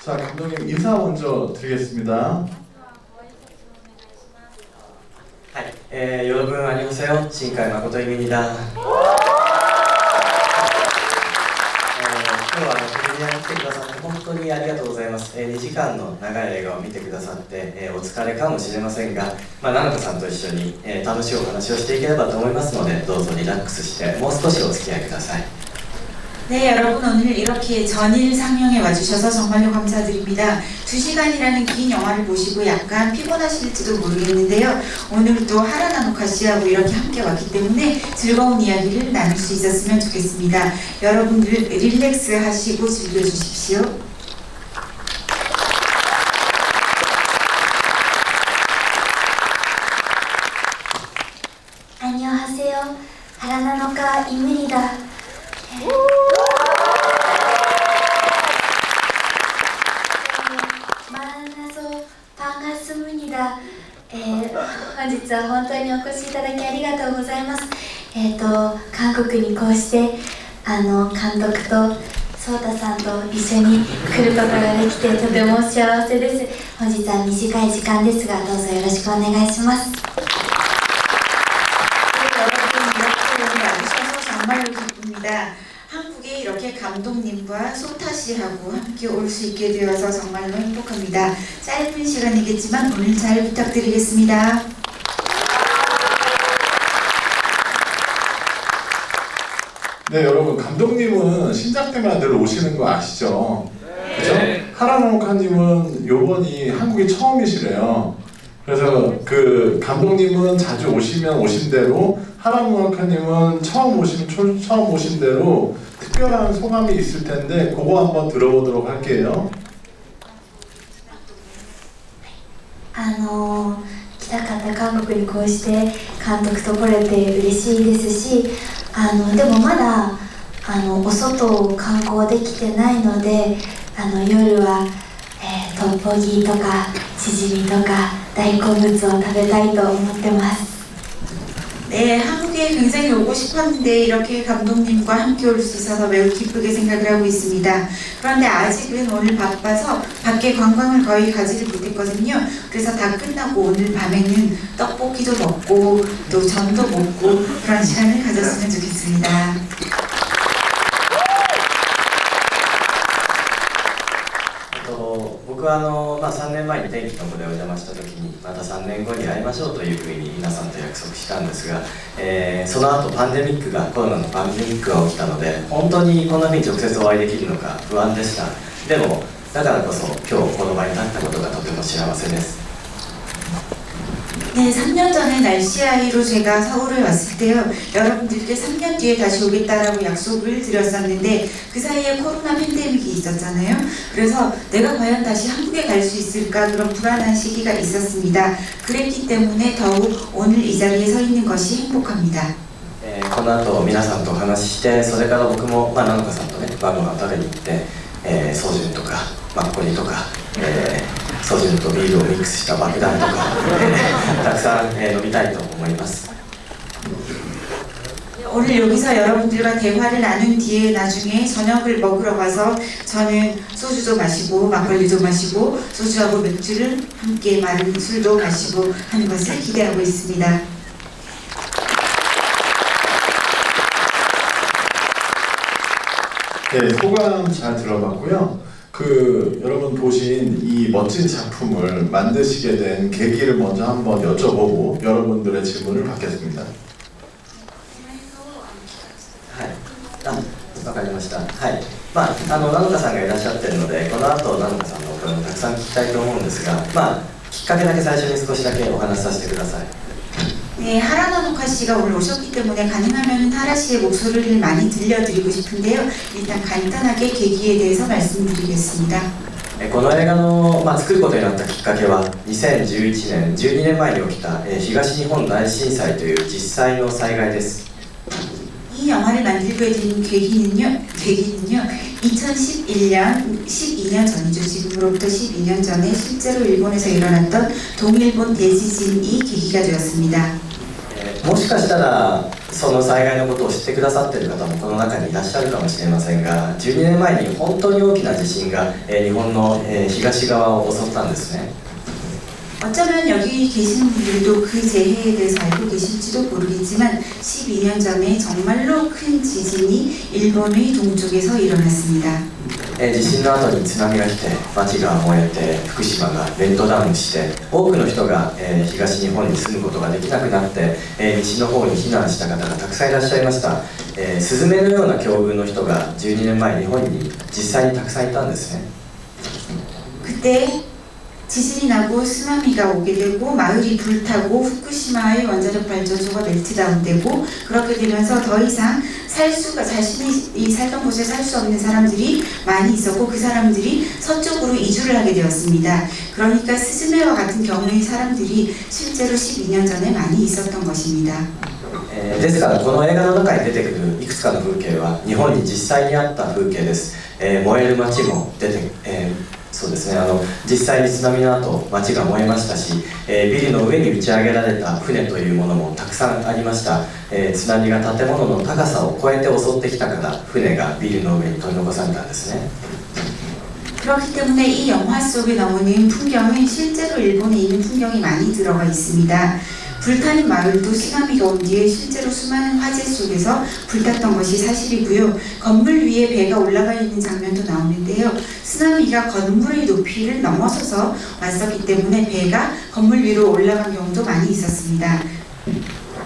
자, 감독님 인사 먼저 드리겠습니다. はい、여러분 안녕하세요. 신海誠입니다. 今日はプレミアに来てくださって本当にありがとうございます。2時間の長い映画を見てくださって、お疲れかもしれませんが、菜々子さんと一緒に、楽しいお話をしていければと思いますので、どうぞリラックスしてもう少しお付き合いください。 네, 여러분 오늘 이렇게 전일 상영에 와주셔서 정말로 감사드립니다. 2시간이라는 긴 영화를 보시고 약간 피곤하실지도 모르겠는데요. 오늘 또 하라나노카 씨하고 이렇게 함께 왔기 때문에 즐거운 이야기를 나눌 수 있었으면 좋겠습니다. 여러분들 릴렉스 하시고 즐겨주십시오. 안녕하세요. 하라나노카입니다. 만나서 반갑습니다. 本日は本当にお越しいただきありがとうございます。韓国にこうして監督とソウタさんと一緒に来ることができてとても幸せです。本日は短い時間ですがどうぞよろしくお願いします。 정말로 기쁩니다. 한국에 이렇게 감독님과 소타 씨하고 함께 올 수 있게 되어서 정말로 행복합니다. 짧은 시간이겠지만 오늘 잘 부탁드리겠습니다. 네, 여러분 감독님은 신작 때마다 늘 오시는 거 아시죠? 그죠? 하라나노카님은 요번이 한국이 처음이시래요. 그래서 그 감독님은 자주 오시면 오신 대로 하라나노카님은 처음 오신 대로 특별한 소감이 있을 텐데 그거 한번 들어보도록 할게요. 来たかった韓国にこうして監督と来れて嬉しいですし、でもまだお外を観光できてないので、夜は、トッポギとかチヂミとか大好物を食べたいと思ってます。 네, 한국에 굉장히 오고 싶었는데 이렇게 감독님과 함께 올 수 있어서 매우 기쁘게 생각을 하고 있습니다. 그런데 아직은 오늘 바빠서 밖에 관광을 거의 가지를 못했거든요. 그래서 다 끝나고 오늘 밤에는 떡볶이도 먹고 또 전도 먹고 그런 시간을 가졌으면 좋겠습니다. 僕は3年前に天気の子でお邪魔した時にまた3年後に会いましょうというふうに皆さんと約束したんですが、その後コロナのパンデミックが起きたので本当にこんなふうに直接お会いできるのか不安でした。でもだからこそ今日この場に立ったことがとても幸せです。 네, 3년 전에 날씨아이로 제가 서울에 왔을 때요. 여러분들께 3년 뒤에 다시 오겠다라고 약속을 드렸었는데 그 사이에 코로나 팬데믹이 있었잖아요. 그래서 내가 과연 다시 한국에 갈 수 있을까 그런 불안한 시기가 있었습니다. 그랬기 때문에 더욱 오늘 이 자리에 서 있는 것이 행복합니다. この後皆さんとお話しして、それから僕も菜々子さんとね晩ご飯食べに行って、ソジュンとかマッコリとか、ソジュンとビールをミックスした爆弾とか、たくさん、飲みたいと思います。 오늘 여기서 여러분들과 대화를 나눈 뒤에 나중에 저녁을 먹으러 가서 저는 소주도 마시고 막걸리도 마시고 소주하고 맥주를 함께 마른 술도 마시고 하는 것을 기대하고 있습니다. 네, 소감 잘 들어봤고요. 여러분 보신 이 멋진 작품을 만드시게 된 계기를 먼저 한번 여쭤보고 여러분들의 질문을 받겠습니다. わかりました。はい。菜々子さんがいらっしゃってるので、この後菜々子さんのお声もたくさん聞きたいと思うんですが、きっかけだけ最初に少しだけお話しさせてください。 네, 하라나노카 씨가 오늘 오셨기 때문에 가능하면 하라 씨의 목소리를 많이 들려드리고 싶은데요. 일단 간단하게 계기에 대해서 말씀드리겠습니다. この映画の、作ることになったきっかけは2011年12年前に起きた、東日本大震災という実際の災害です。 이 영화를 만들게 된 계기는요 2011년 12년 전이죠. 지금으로부터 12년 전에 실제로 일본에서 일어났던 동일본 대지진이 계기가 되었습니다. もしかしたらその災害のことを知ってくださっている方もこの中にいらっしゃるかもしれませんが、12年前に本当に大きな地震が日本の東側を襲ったんですね。 어쩌면 여기 계시는 분들도 그 재해에 대해서 알고 계실지도 모르겠지만 12년 전에 정말로 큰 지진이 일본의 동쪽에서 일어났습니다. 地震の後に津波が来て町が燃えて福島がレッドダウンして多くの人が東日本に住むことができなくなって西の方に避難した方がたくさんいらっしゃいました。スズメのような境遇の人が12年前日本に実際にたくさんいたんですね。 그때 지진이 나고 쓰나미가 오게 되고 마을이 불타고 후쿠시마의 원자력 발전소가 멜트다운되고 그렇게 되면서 더 이상 자신이 살던 곳에 살 수 없는 사람들이 많이 있었고 그 사람들이 서쪽으로 이주를 하게 되었습니다. 그러니까 스즈메와 같은 경우의 사람들이 실제로 12년 전에 많이 있었던 것입니다. ですからこの映画の中に出てくるいくつかの風景は日本に実際にあった風景です。燃える街も出て、そうですね、実際に津波の後街が燃えましたし、ビルの上に打ち上げられた船というものもたくさんありました。津波が建物の高さを越えて襲ってきたから船がビルの上に取り残されたんですね。 그렇기 때문에 이 영화 속에 나오는 풍경은 실제로 일본에 있는 풍경이 많이 들어가 있습니다. 불타는 마을도 쓰나미가 온 뒤에 실제로 수많은 화재 속에서 불탔던 것이 사실이고요. 건물 위에 배가 올라가 있는 장면도 나오는데요. 쓰나미가 건물의 높이를 넘어서서 왔었기 때문에 배가 건물 위로 올라간 경우도 많이 있었습니다.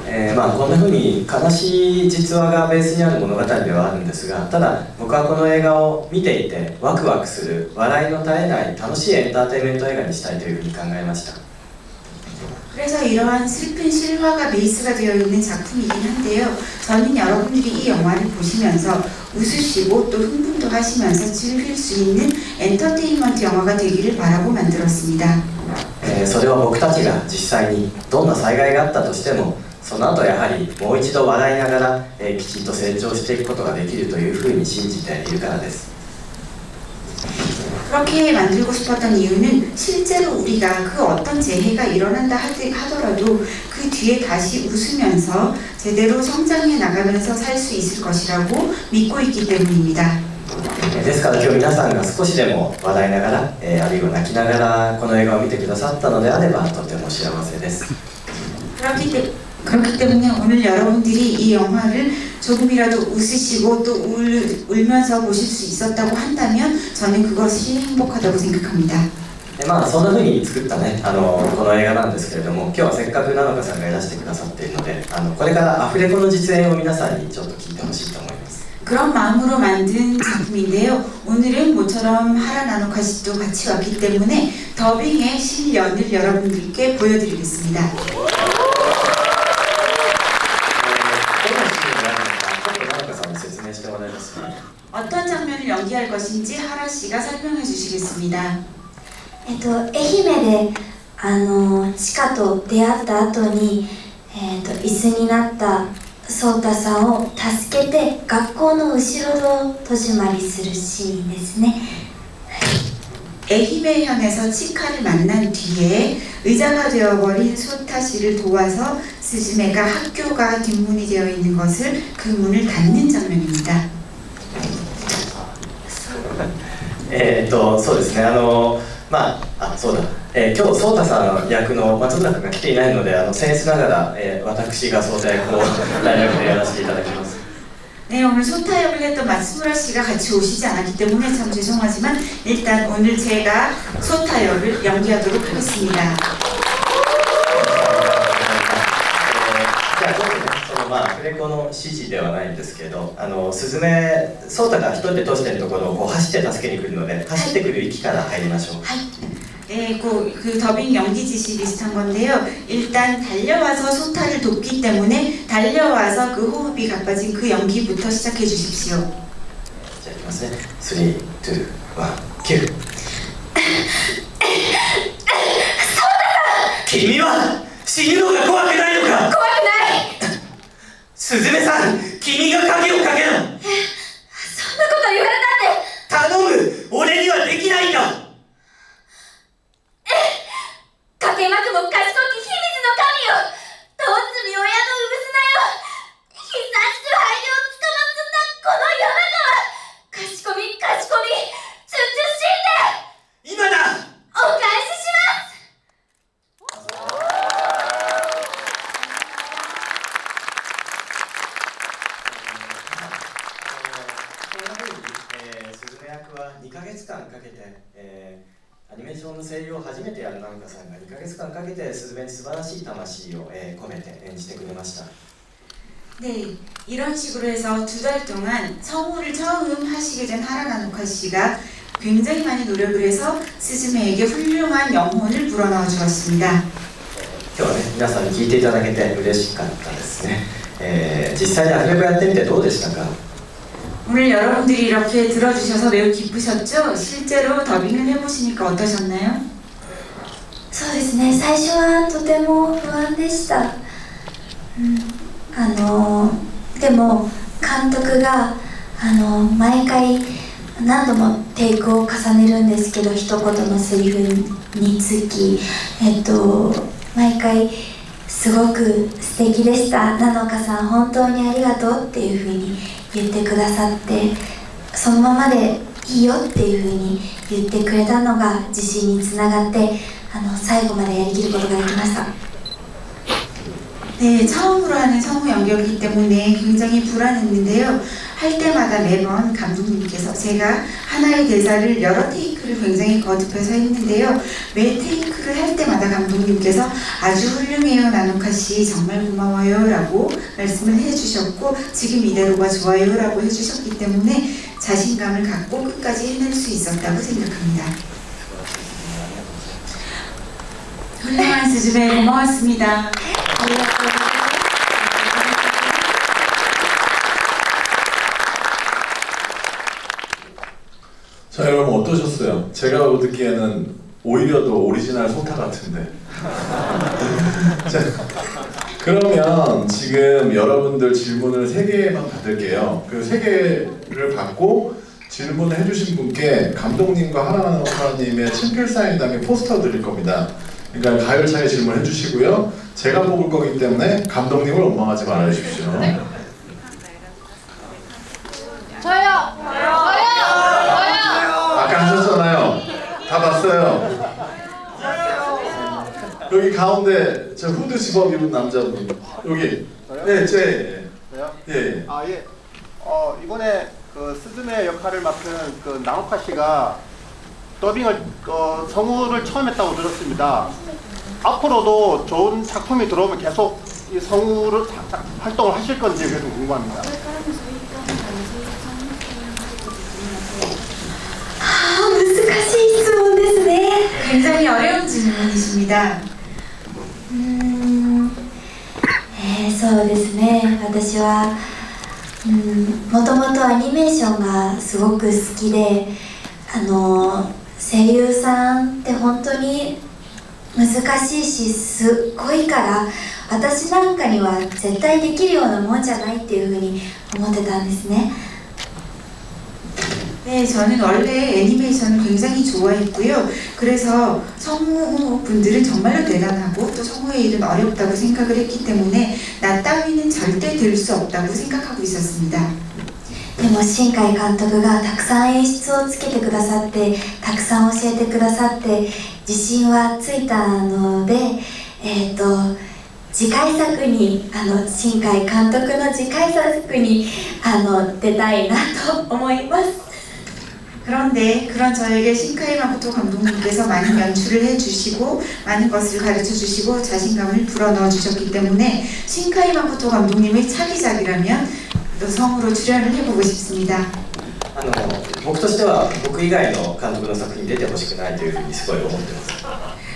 こんな風に悲しい実話がベースにある物語ではあるんですが、ただ僕はこの映画を見ていてワクワクする笑いの絶えない楽しいエンターテインメント映画にしたいというふうに考えました。 그래서 이러한 슬픈 실화가 베이스가 되어 있는 작품이긴 한데요. 저는 여러분들이 이 영화를 보시면서 웃으시고 또 흥분도 하시면서 즐길 수 있는 엔터테인먼트 영화가 되기를 바라고 만들었습니다. それは僕たちが実際にどんな災害があったとしてもその後やはりもう一度笑いながらきちんと成長していくことができるというふうに信じているからです。 그렇게 만들고 싶었던 이유는 실제로 우리가 그 어떤 재해가 일어난다 하더라도 그 뒤에 다시 웃으면서 제대로 성장해 나가면서 살 수 있을 것이라고 믿고 있기 때문입니다. ですから今日皆さんが少しでも笑いながら、あるいは泣きながらこの映画を見てくださったのであればとても幸せです。 그렇기 때문에 오늘 여러분들이 이 영화를 조금이라도 웃으시고 또 울면서 보실 수 있었다고 한다면 저는 그것이 행복하다고 생각합니다. そんな風に作ったね、この映画なんですけれども、今日はせっかく菜々香さんがいらしてくださっているので、これからアフレコの実演を皆さんにちょっと聞いてほしいと思います。 그런 마음으로 만든 작품인데요. 오늘은 모처럼 하라 나노카 씨도 같이 왔기 때문에 더빙의 실연을 여러분들께 보여드리겠습니다. 어떤 장면을 연기할 것인지 하라 씨가 설명해 주시겠습니다. 愛媛でチカと出会った後に、椅子になったソータさんを助けて学校の後ろ戸締まりするシーンですね。 에히메현에서 치카를 만난 뒤에 의자가 되어버린 소타 씨를 도와서 스즈메가 학교가 뒷문이 되어 있는 것을 그 문을 닫는 장면입니다. そうですね、そうだ、今日ソータさん役の松村君が来ていないので僭越ながら、私がソータ役を大学でやらせていただきます。 네, 오늘 소타 역을 했던 마츠무라 씨가 같이 오시지 않았기 때문에 참 죄송하지만 일단 오늘 제가 소타 역을 연기하도록 하겠습니다. アフレコの指示ではないんですけど、スズメソータが一人で通しているところを走って助けに来るので走ってくる域から入りましょう。 네, 그 더빙 연기 지시 비슷한 건데요. 일단 달려와서 소타를 돕기 때문에 달려와서 그 호흡이 가빠진 그 연기부터 시작해 주십시오. 자, いきますね。3, 2, 1, 9. 死ぬのが怖くないのか。怖くない。すずめさん、君が鍵をかけろ。そんなこと言われたって。頼む、俺にはできないんだ。かけまくも賢き秘密の神よ。どんつみ親のうぶすなよ。久しく灰をつかまつんだこの世の中は、かしこみかしこみ、慎んで今だ。お返しします。こんな風に、すずめ役は2ヶ月間かけて、アニメーションの声優を初めてやるナムカさんが2ヶ月間かけてすずめに素晴らしい魂を、込めて演じてくれました。 네, 이런 식으로 해서 2달 동안 성우를 처음 하시게 된 하라나노카 씨가 굉장히 많이 노력을 해서 스즈메에게 훌륭한 영혼을 불어넣어 주었습니다. 今日はね、皆さんに聞いていただけて嬉しかったですね。実際にアフレコやってみてどうでしたか？ 오늘 여러분들이 이렇게 들어주셔서 매우 기쁘셨죠? 실제로 더빙을 해보시니까 어떠셨나요? そうですね、最初はとても不安でした。でも監督が毎回何度もテイクを重ねるんですけど、一言のセリフにつき、毎回すごく素敵でした、なのかさん本当にありがとうっていうふうに言ってくださって、そのままでいいよっていうふうに言ってくれたのが自信につながって、最後までやりきることができました。 네, 처음으로 하는 성우 연기이기 때문에 굉장히 불안했는데요. 할 때마다 매번 감독님께서 제가 하나의 대사를 여러 테이크를 굉장히 거듭해서 했는데요. 매 테이크를 할 때마다 감독님께서 아주 훌륭해요, 나노카 씨 정말 고마워요 라고 말씀을 해주셨고, 지금 이대로가 좋아요 라고 해주셨기 때문에 자신감을 갖고 끝까지 해낼 수 있었다고 생각합니다. 훌륭한 스즈메 고마웠습니다. 자, 여러분 어떠셨어요? 제가 듣기에는 오히려 더 오리지널 소타 같은데. 자, 그러면 지금 여러분들 질문을 3개만 받을게요. 그 3개를 받고 질문을 해주신 분께 감독님과 하라나노카님의 친필 사인 담에 포스터 드릴 겁니다. 그러니까 가열차게 질문해 주시고요. 제가 뽑을 거기 때문에 감독님을 원망하지 말아 주십시오. 저요. 아까 하셨잖아요. 다 봤어요. 여기 가운데 저 후드 집업 입은 남자분 여기. 네, 제. 저요? 예. 아 예. 이번에 그 스즈메 역할을 맡은 그 나노카 씨가 더빙을 성우를 처음 했다고 들었습니다. 앞으로도 좋은 작품이 들어오면 계속 이 성우를 활동을 하실 건지 그게 좀 궁금합니다. 아, 難しい質問ですね。 굉장히 어려운 질문이십니다. そうですね、私はもともとアニメーションがすごく好きで、声優さんって本当に難しいしすっごいから、私なんかには絶対できるようなもんじゃないっていうふうに思ってたんですね。 네, 저는 원래 애니메이션을 굉장히 좋아했고요. 그래서 성우분들은 정말로 대단하고 또 성우의 일은 어렵다고 생각을 했기 때문에 나 따위는 절대 될 수 없다고 생각하고 있었습니다. でも新海監督がたくさん演出をつけてくださって、たくさん教えてくださって自信はついたので、次回作に新海監督の次回作に出たいなと思います。 그런데 그런 저에게 신카이 마코토 감독님께서 많은 연출을 해주시고 많은 것을 가르쳐주시고 자신감을 불어넣어 주셨기 때문에 신카이 마코토 감독님의 차기작이라면 또 성우로 출연을 해보고 싶습니다. 僕としては僕以外の監督の作品に出てほしくないというふうにすごい思ってま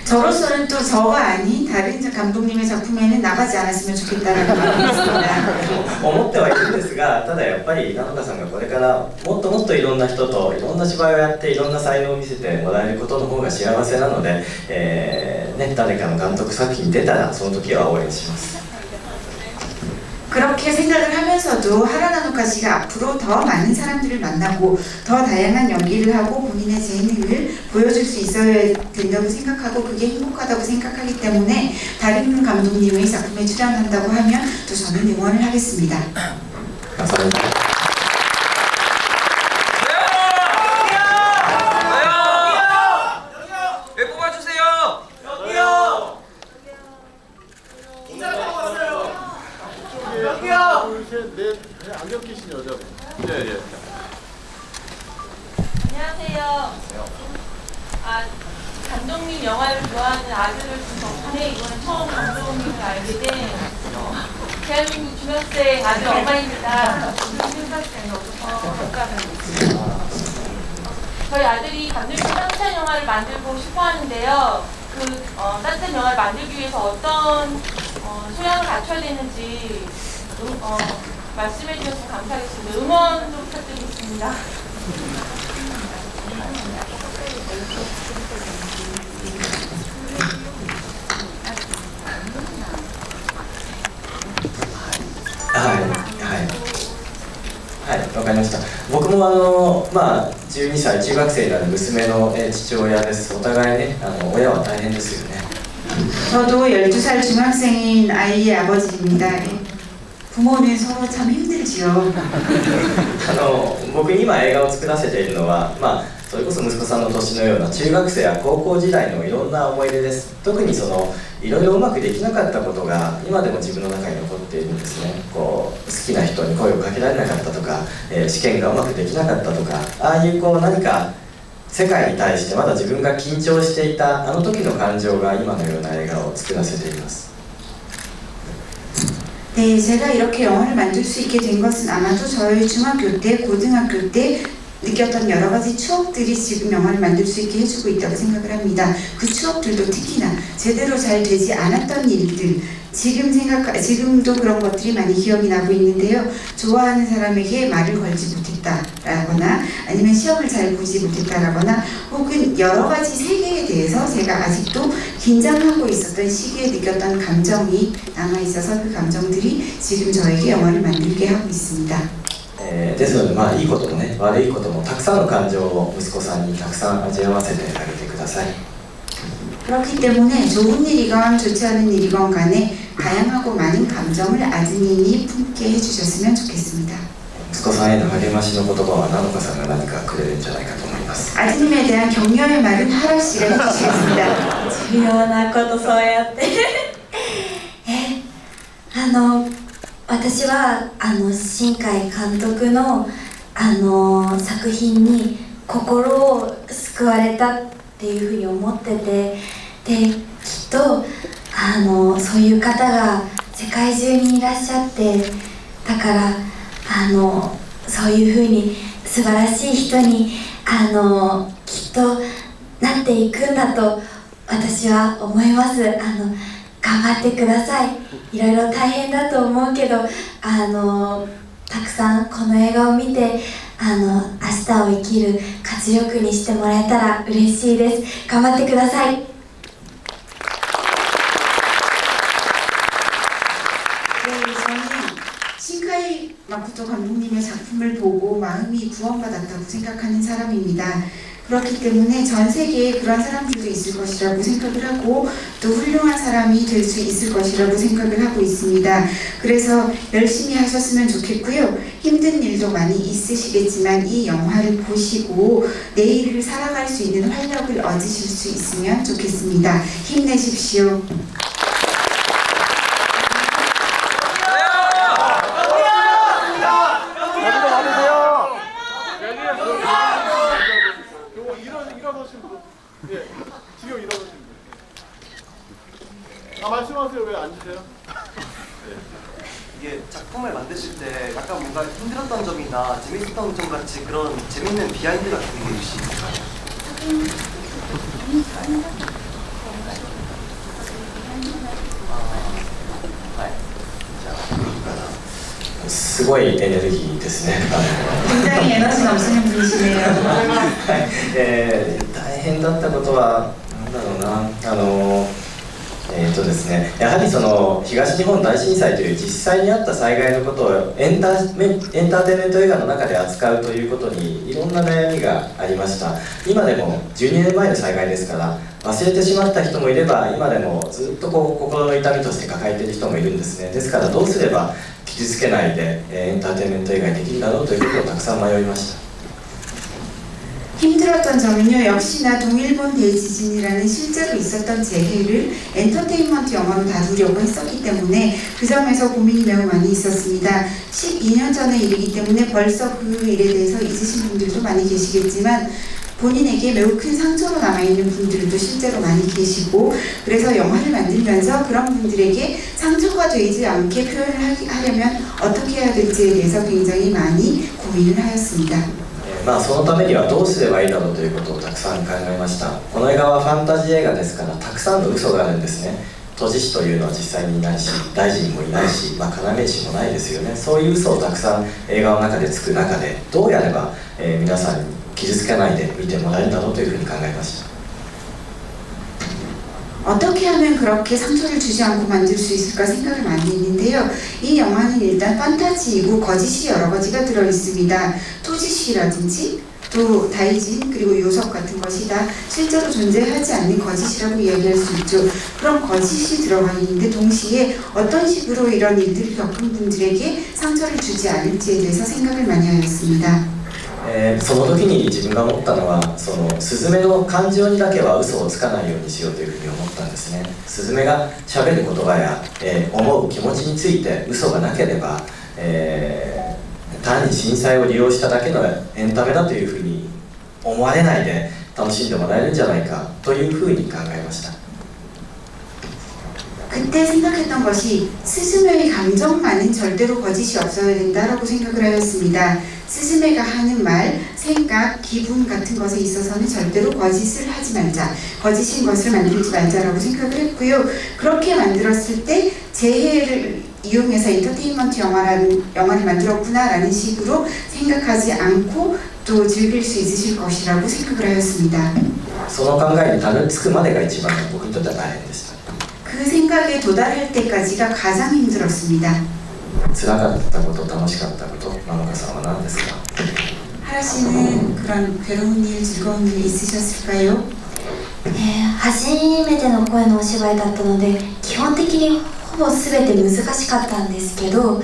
す。 저로서는 또 저가 아닌 다른 감독님의 작품에는 나가지 않았으면 좋겠다라는 마음이 있습니다. 思ってはいるんですが、ただやっぱり七日さんがこれからもっともっといろんな人といろんな芝居をやっていろんな才能を見せてもらえることの方が幸せなので、誰かの監督作品に出たらその時は応援します。 그렇게 생각을 하면서도 하라나노카 씨가 앞으로 더 많은 사람들을 만나고 더 다양한 연기를 하고 본인의 재능을 보여줄 수 있어야 된다고 생각하고 그게 행복하다고 생각하기 때문에 다른 감독님의 작품에 출연한다고 하면 또 저는 응원을 하겠습니다. 감사합니다. 안경 끼신 여자분. 예. 안녕하세요. 감독님 영화를 좋아하는 아들을 둔 덕분에 이번에 처음 감독님을 알게 된 대한민국 중학생 아들 엄마입니다. 저희 아들이 감독님 따뜻한 영화를 만들고 싶어 하는데요. 따뜻한 영화를 만들기 위해서 어떤 소양을 갖춰야 되는지 말씀해 주셔서 감사하겠습니다. 응원 좀 부탁드리겠습니다.はい、わかりました。僕も12歳中学生になる娘の父親です。お互いね、親は大変ですよね。 저도 12살 중학생인 아이의 아버지입니다. 부모는 서로 참 힘들지요. 僕今映画を作らせているのは、それこそ息子さんの年のような中学生や高校時代のいろんな思い出です。特にいろいろうまくできなかったことが今でも自分の中に残っているんですね。好きな人に声をかけられなかったとか、試験がうまくできなかったとか、ああいう何か世界に対してまだ自分が緊張していたあの時の感情が今のような映画を作らせています。 네, 제가 이렇게 영화를 만들 수 있게 된 것은 아마도 저희 중학교 때, 고등학교 때 느꼈던 여러 가지 추억들이 지금 영화를 만들 수 있게 해주고 있다고 생각을 합니다. 그 추억들도 특히나 제대로 잘 되지 않았던 일들, 지금도 그런 것들이 많이 기억이 나고 있는데요. 좋아하는 사람에게 말을 걸지 못했다라거나 아니면 시험을 잘 보지 못했다라거나 혹은 여러 가지 세계에 대해서 제가 아직도 긴장하고 있었던 시기에 느꼈던 감정이 남아있어서 그 감정들이 지금 저에게 영화를 만들게 하고 있습니다. ですので、いいこともね、悪いこともたくさんの感情を息子さんにたくさん味わわせてあげてください。 그렇기 때문에 좋은 일이건 좋지 않은 일이건 간에 다양하고 많은 감정을 아드님이 품게 해주셨으면 좋겠습니다. 息子さんへの励ましの言葉は七日さんが何かくれるんじゃないかと思います。 아드님에 대한 격려의 말은 하라 씨가 해주시겠습니다. 重要なことそうやって私は新海監督の作品に心を救われたっていうふうに思ってて、できっとそういう方が世界中にいらっしゃって、だからそういうふうに素晴らしい人にきっとなっていくんだと私は思います。頑張ってください。いろいろ大変だと思うけどたくさんこの映画を見て明日を生きる活力にしてもらえたら嬉しいです。頑張ってください。 신카이 마코토 감독님의 작품을 보고 마음이 구원받았다고 생각하는 사람입니다. 그렇기 때문에 전 세계에 그런 사람들도 있을 것이라고 생각을 하고 또 훌륭한 사람이 될 수 있을 것이라고 생각을 하고 있습니다. 그래서 열심히 하셨으면 좋겠고요. 힘든 일도 많이 있으시겠지만 이 영화를 보시고 내일을 살아갈 수 있는 활력을 얻으실 수 있으면 좋겠습니다. 힘내십시오. 예, 지금 일어나신 분. 말씀하세요. 왜 앉으세요? 이게 작품을 만드실 때 약간 뭔가 힘들었던 점이나 재밌었던 점 같이 그런 재밌는 비하인드 같은 게 혹시 있을까요? すごいエネルギーですね。 굉장히 에너지 넘치는 분이시네요. 大変だったことは何だろうな、ですね、やはりその東日本大震災という実際にあった災害のことをエンターテインメント映画の中で扱うということにいろんな悩みがありました。今でも12年前の災害ですから忘れてしまった人もいれば、今でもずっと心の痛みとして抱えている人もいるんですね。ですからどうすれば傷つけないでエンターテインメント映画にできるだろうということをたくさん迷いました。 힘들었던 점은요, 역시나 동일본 대지진이라는 실제로 있었던 재해를 엔터테인먼트 영화로 다루려고 했었기 때문에 그 점에서 고민이 매우 많이 있었습니다. 12년 전의 일이기 때문에 벌써 그 일에 대해서 잊으신 분들도 많이 계시겠지만 본인에게 매우 큰 상처로 남아있는 분들도 실제로 많이 계시고, 그래서 영화를 만들면서 그런 분들에게 상처가 되지 않게 표현을 하려면 어떻게 해야 될지에 대해서 굉장히 많이 고민을 하였습니다. そのためにはどうすればいいだろうということをたくさん考えました。この映画はファンタジー映画ですからたくさんの嘘があるんですね。都知事というのは実際にいないし、大臣もいないし、要石もないですよね。そういう嘘をたくさん映画の中でつく中でどうやれば、皆さんに傷つけないで見てもらえるだろうというふうに考えました。 어떻게 하면 그렇게 상처를 주지 않고 만들 수 있을까 생각을 많이 했는데요. 이 영화는 일단 판타지이고 거짓이 여러 가지가 들어있습니다. 토지시라든지 또 다이진 그리고 요석 같은 것이 다 실제로 존재하지 않는 거짓이라고 이야기할 수 있죠. 그런 거짓이 들어가 있는데 동시에 어떤 식으로 이런 일들을 겪은 분들에게 상처를 주지 않을지에 대해서 생각을 많이 하였습니다. その時に自分が思ったのは、そのスズメの感情にだけは嘘をつかないようにしようというふうに思ったんですね。スズメがしゃべる言葉や、思う気持ちについて嘘がなければ、単に震災を利用しただけのエンタメだというふうに思われないで楽しんでもらえるんじゃないかというふうに考えました。 그때 생각했던 것이 스즈메의 감정만은 절대로 거짓이 없어야 된다라고 생각을 하였습니다. 스즈메가 하는 말, 생각, 기분 같은 것에 있어서는 절대로 거짓을 하지 말자, 거짓인 것을 만들지 말자라고 생각을 했고요. 그렇게 만들었을 때 재해를 이용해서 엔터테인먼트 영화를 만들었구나라는 식으로 생각하지 않고 또 즐길 수 있으실 것이라고 생각을 하였습니다. その考えにたどり着くまでが一番僕にとっては大変でした。 그 생각에 도달할 때까지가 가장 힘들었습니다. 辛かったこと、楽しかったこと、マモカさんは何ですか? 하라 씨는 그런 괴로운 일, 즐거운 일 있으셨을까요? 初めての声のお芝居だったので基本的にほぼ全て難しかったんですけど、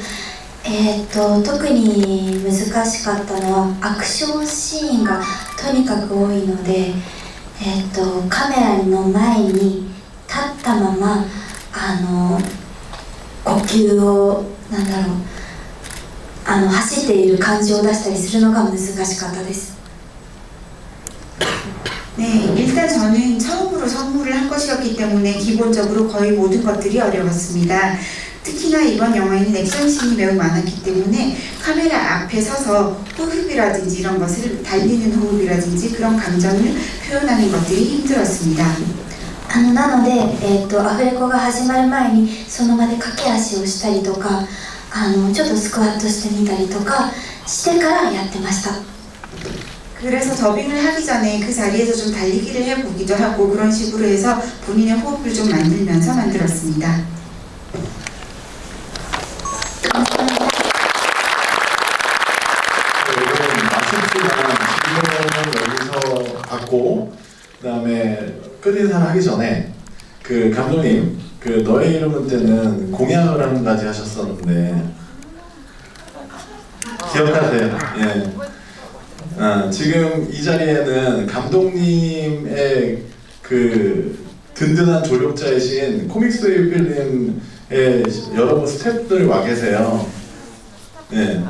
特に難しかったのはアクションシーンがとにかく多いので、カメラの前に立ったまま呼吸を走っている感じを出したりするのが難しかったです。 네, 일단 저는 처음으로 선물을 한 것이었기 때문에 기본적으로 거의 모든 것들이 어려웠습니다. 특히나 이번 영화에는 액션씬이 매우 많았기 때문에 카메라 앞에 서서 호흡이라든지 이런 것을 달리는 호흡이라든지 그런 감정을 표현하는 것들이 힘들었습니다. なので、アフレコが始まる前にその場で駆け足をしたりとかちょっとスクワットしてみたりとかしてからやってました。 그래서 더빙을 하기 전에 그 자리에서 좀 달리기를 해보기도 하고 그런 식으로 해서 본인의 호흡을 좀 만들면서 만들었습니다. 여기서 받고 그다음에 끝인사를 하기 전에 그 감독님 그 너의 이름은 때는 공약을 한 가지 하셨었는데 기억하세요? 예. 지금 이 자리에는 감독님의 그 든든한 조력자이신 코믹스 필름의 여러분 스태프들이 와 계세요. 예.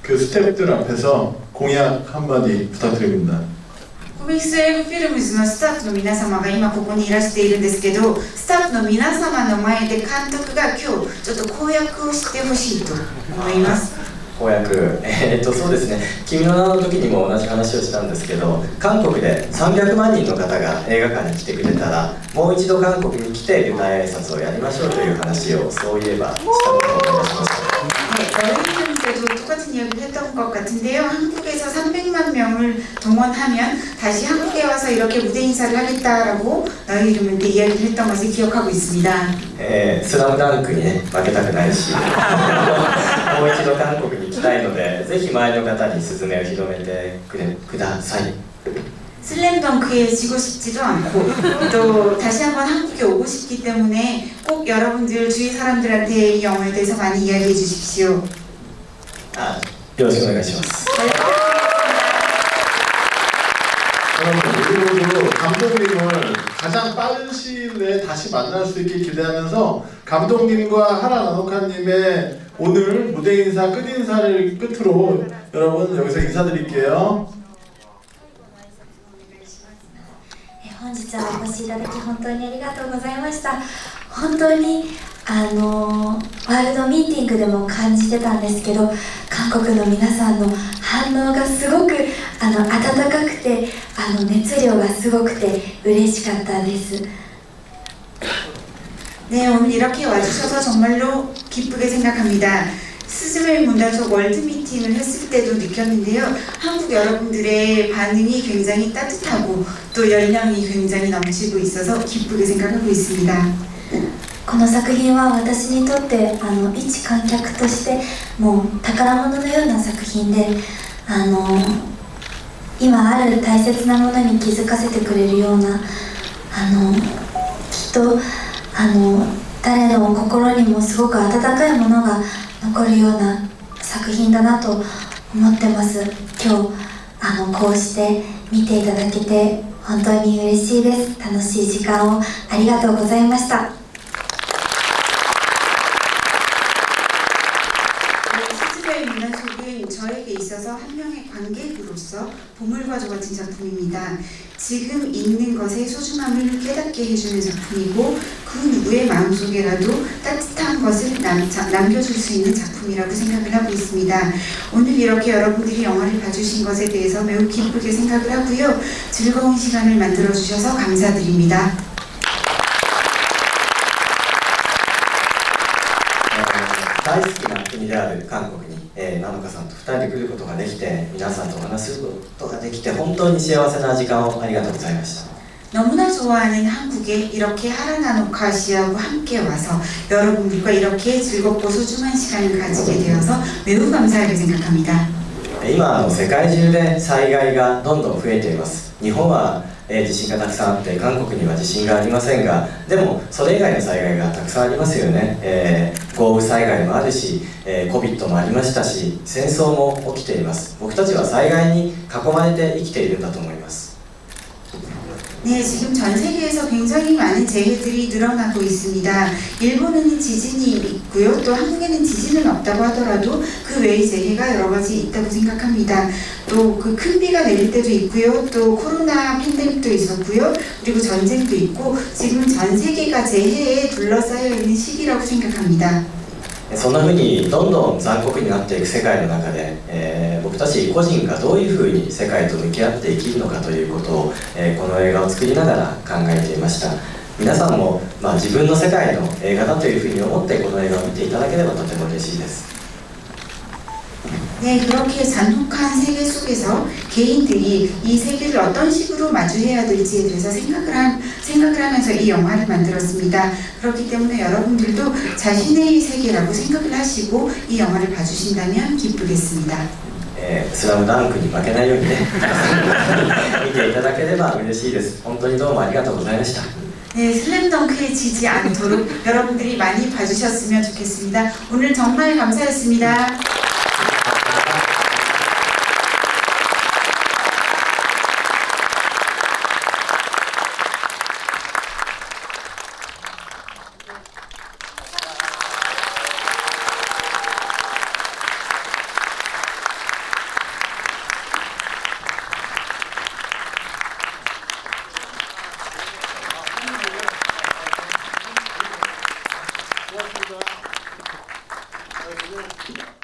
그 스태프들 앞에서 공약 한마디 부탁드립니다. コミックス映画フィルムズのスタッフの皆様が今ここにいらしているんですけど、スタッフの皆様の前で監督が今日ちょっと公約をしてほしいと思います。翻訳、そうですね、君の名の時にも同じ話をしたんですけど、韓国で300万人の方が映画館に来てくれたら、もう一度韓国に来て舞台挨拶をやりましょうという話をそういえばしたことを思い出しました。 네, 너희들은 때도 똑같은 이야기를 했던 것 같은데요. 한국에서 300만 명을 동원하면 다시 한국에 와서 이렇게 무대 인사를 하겠다라고 너희 이름을 때 이야기를 했던 것을 기억하고 있습니다. スラムダンクにね、負けたくないし、もう一度韓国に行きたいので、ぜひ周りの方にスズメを広めてください。 슬램덩크에 지고 싶지도 않고 또 다시 한번 한국에 오고 싶기 때문에 꼭 여러분들 주위 사람들한테 이 영화에 대해서 많이 이야기해 주십시오. よろしくお願いします。 여러분, 우리도 감독님을 가장 빠른 시일 내에 다시 만날 수 있게 기대하면서 감독님과 하라 나노카님의 오늘 무대 인사 끝 인사를 끝으로 여러분 여기서 인사드릴게요. 本日はお越しいただき本当にありがとうございました。本当にワールドミーティングでも感じてたんですけど、韓国の皆さんの反応がすごく温かくて熱量がすごくて嬉しかったです。 네, 오늘 이렇게 와주셔서 정말로 기쁘게 생각합니다. 스즈메 문단속 월드 미팅을 했을 때도 느꼈는데요. 한국 여러분들의 반응이 굉장히 따뜻하고 또 열량이 굉장히 넘치고 있어서 기쁘게 생각하고 있습니다. この作品は私にとって一観客としてもう宝物のような作品で今ある大切なものに気づかせてくれるようなきっと誰の心にもすごく温かいものが残るような作品だなと思ってます。今日こうして見ていただけて本当に嬉しいです。楽しい時間をありがとうございました。 스즈메 문단속은 저에게 있어서 한 명의 관객으로서 보물과도 같은 작품입니다. 지금 있는 것의 소중함을 깨닫게 해주는 작품이고 그 누구의 마음속에라도 따뜻한 것을 남겨줄 수 있는 작품이라고 생각을 하고 있습니다. 오늘 이렇게 여러분들이 영화를 봐주신 것에 대해서 매우 기쁘게 생각을 하고요. 즐거운 시간을 만들어주셔서 감사드립니다. 大好きな国である韓国に、ナノカさんと2人で来ることができて、皆さんとお話しすることができて、本当に幸せな時間をありがとうございました。 너무나 좋아하는 한국에 이렇게 하라나노카 씨하고 함께 와서 여러분들과 이렇게 즐겁고 소중한 시간을 가지게 되어서 매우 감사하게 생각합니다. 今世界中で災害がどんどん増えています。日本は地震がたくさんあって韓国には地震がありませんが、でもそれ以外の災害がたくさんありますよね。豪雨災害もあるし、COVID もありましたし、戦争も起きています。僕たちは災害に囲まれて生きているんだと思います。 네, 지금 전 세계에서 굉장히 많은 재해들이 늘어나고 있습니다. 일본에는 지진이 있고요. 또 한국에는 지진은 없다고 하더라도 그 외의 재해가 여러 가지 있다고 생각합니다. 또 그 큰 비가 내릴 때도 있고요. 또 코로나 팬데믹도 있었고요. 그리고 전쟁도 있고 지금 전 세계가 재해에 둘러싸여 있는 시기라고 생각합니다. そんな風にどんどん残酷になっていく世界の中で、僕たち個人がどういう風に世界と向き合って生きるのかということを、この映画を作りながら考えていました。皆さんも、自分の世界の映画だという風に思ってこの映画を見ていただければとても嬉しいです。 네, 그렇게 잔혹한 세계 속에서 개인들이 이 세계를 어떤 식으로 마주해야 될지에 대해서 생각을 하면서 이 영화를 만들었습니다. 그렇기 때문에 여러분들도 자신의 세계라고 생각을 하시고 이 영화를 봐주신다면 기쁘겠습니다. スラムダンクに負けないようにね見ていただければ嬉しいです。本当にどうもありがとうございました。 네, 슬램덩크에 지지 않도록 여러분들이 많이 봐주셨으면 좋겠습니다. 오늘 정말 감사했습니다. 고맙습니다.